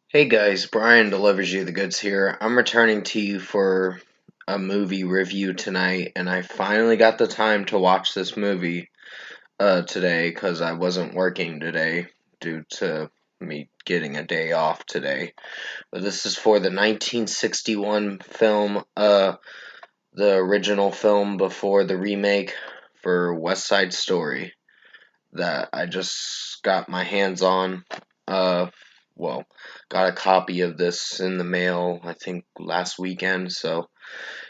Hey guys, Brian delivers you the goods here. I'm returning to you for a movie review tonight, and I finally got the time to watch this movie today because I wasn't working today due to me getting a day off today. But this is for the 1961 film, the original film before the remake for West Side Story that I just got my hands on. Uh, well, got a copy of this in the mail, I think last weekend. So,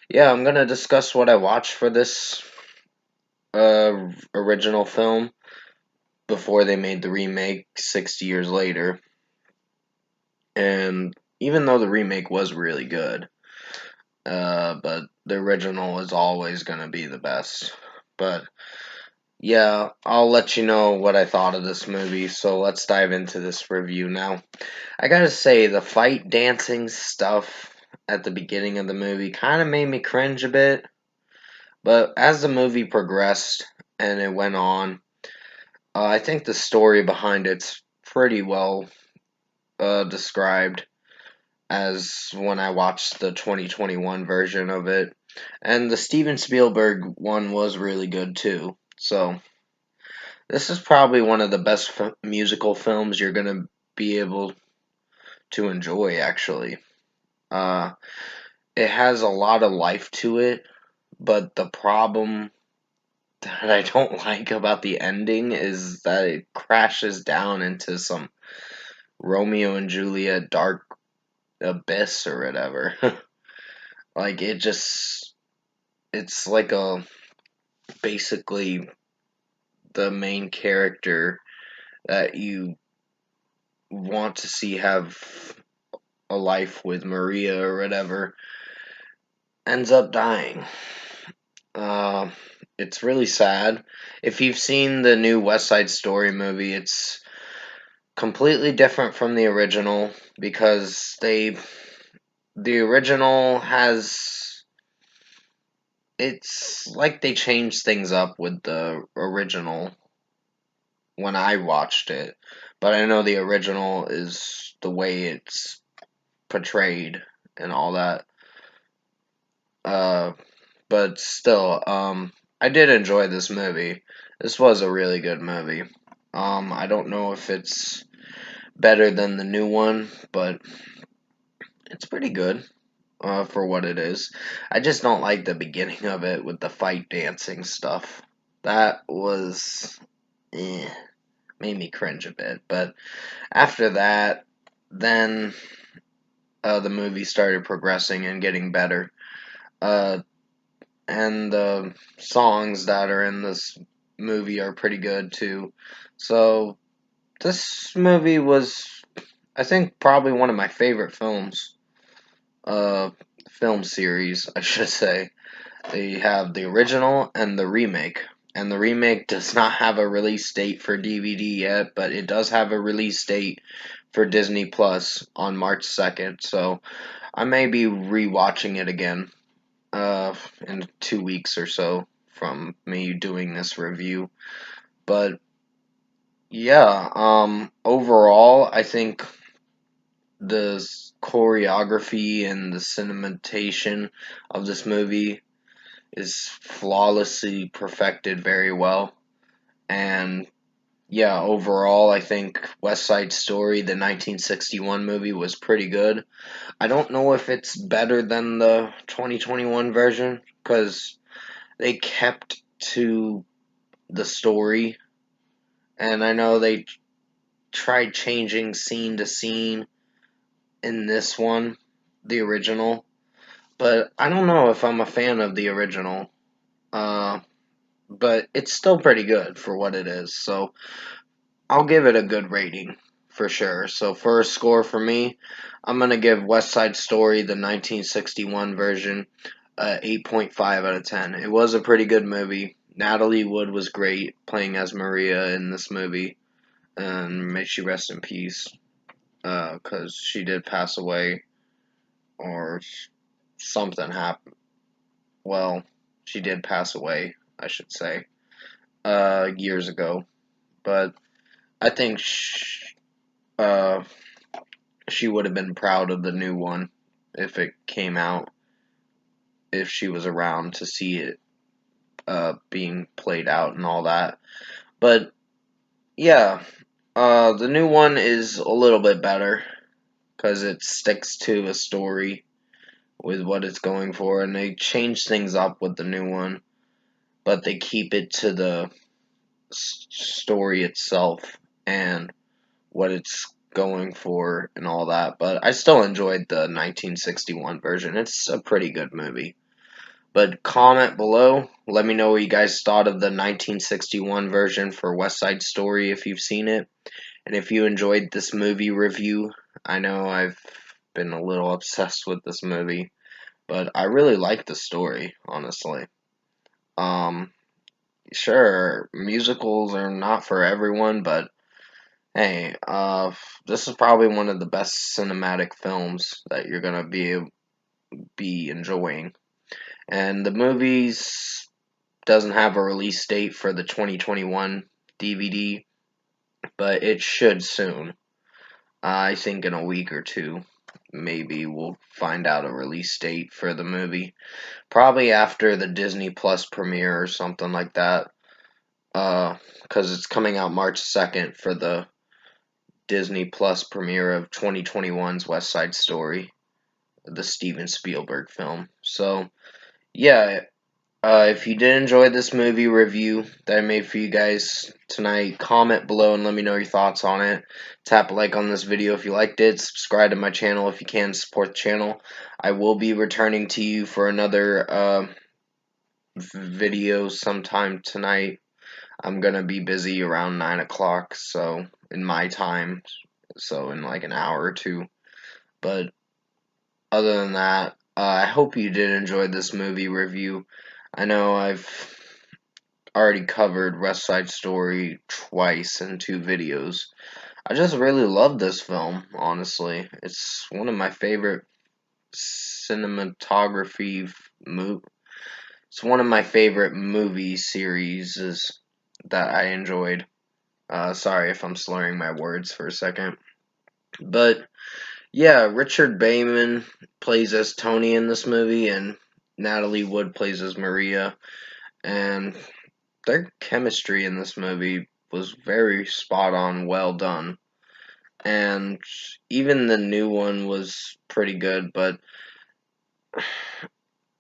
yeah, I'm gonna discuss what I watched for this original film before they made the remake 60 years later. And even though the remake was really good, but the original is always gonna be the best. But yeah, I'll let you know what I thought of this movie. So let's dive into this review now. I gotta say, the fight dancing stuff at the beginning of the movie kind of made me cringe a bit. But as the movie progressed and it went on, I think the story behind it's pretty well described as when I watched the 2021 version of it. And the Steven Spielberg one was really good too. So, this is probably one of the best musical films you're gonna be able to enjoy, actually. Uh, It has a lot of life to it, but the problem that I don't like about the ending is that it crashes down into some Romeo and Juliet dark abyss or whatever. Like it's like a basically the main character that you want to see have a life with Maria or whatever ends up dying. Uh, it's really sad. If you've seen the new West Side Story movie, it's completely different from the original because the original has it's like they changed things up with the original when I watched it. But I know the original is the way it's portrayed and all that. Uh, but still, I did enjoy this movie. This was a really good movie. I don't know if it's better than the new one, but it's pretty good for what it is. I just don't like the beginning of it with the fight dancing stuff. That was made me cringe a bit. But after that, then the movie started progressing and getting better. Uh, and the songs that are in this movie are pretty good too. So this movie was, I think, probably one of my favorite films. Uh, Film series, I should say. They have the original and the remake. And the remake does not have a release date for DVD yet, but it does have a release date for Disney Plus on March 2nd. So I may be rewatching it again in 2 weeks or so from me doing this review. But yeah, overall, I think the choreography and the cinematization of this movie is flawlessly perfected very well. And yeah, overall, I think West Side Story, the 1961 movie, was pretty good. I don't know if it's better than the 2021 version because they kept to the story, and I know they tried changing scene to scene in this one, the original, but I don't know if I'm a fan of the original. Uh, but it's still pretty good for what it is. So I'll give it a good rating for sure. So for a score for me, I'm gonna give West Side Story, the 1961 version, 8.5 out of 10. It was a pretty good movie. Natalie Wood was great playing as Maria in this movie, and may she rest in peace, because she did pass away, or something happened. Well, she did pass away, I should say, years ago. But I think uh, she would have been proud of the new one if it came out, if she was around to see it being played out and all that. But yeah, the new one is a little bit better because it sticks to a story with what it's going for, and they change things up with the new one, but they keep it to the story itself and what it's going for and all that. But I still enjoyed the 1961 version. It's a pretty good movie. But comment below. Let me know what you guys thought of the 1961 version for West Side Story if you've seen it. And if you enjoyed this movie review, I know I've been a little obsessed with this movie, but I really like the story, honestly. Um, sure, musicals are not for everyone, but hey, this is probably one of the best cinematic films that you're gonna be enjoying. And the movies doesn't have a release date for the 2021 DVD, but it should soon. I think in a week or two, maybe we'll find out a release date for the movie. Probably after the Disney Plus premiere or something like that. Because it's coming out March 2nd for the Disney Plus premiere of 2021's West Side Story, the Steven Spielberg film. So, yeah, if you did enjoy this movie review that I made for you guys tonight, comment below and let me know your thoughts on it. Tap a like on this video if you liked it. Subscribe to my channel if you can. Support the channel. I will be returning to you for another video sometime tonight. I'm going to be busy around 9 o'clock, so in my time, so in like an hour or two. But other than that, I hope you did enjoy this movie review. I know I've already covered West Side Story twice in 2 videos. I just really love this film, honestly. It's one of my favorite cinematography it's one of my favorite movie series that I enjoyed. Sorry if I'm slurring my words for a second. But yeah, Richard Bateman plays as Tony in this movie, and Natalie Wood plays as Maria. And their chemistry in this movie was very spot on, well done. And even the new one was pretty good, but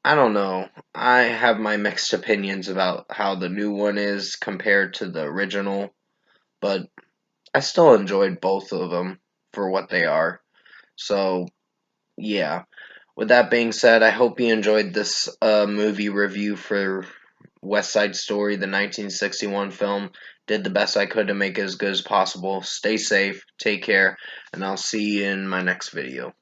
I don't know. I have my mixed opinions about how the new one is compared to the original, but I still enjoyed both of them for what they are. So, yeah. With that being said, I hope you enjoyed this movie review for West Side Story, the 1961 film. Did the best I could to make it as good as possible. Stay safe, take care, and I'll see you in my next video.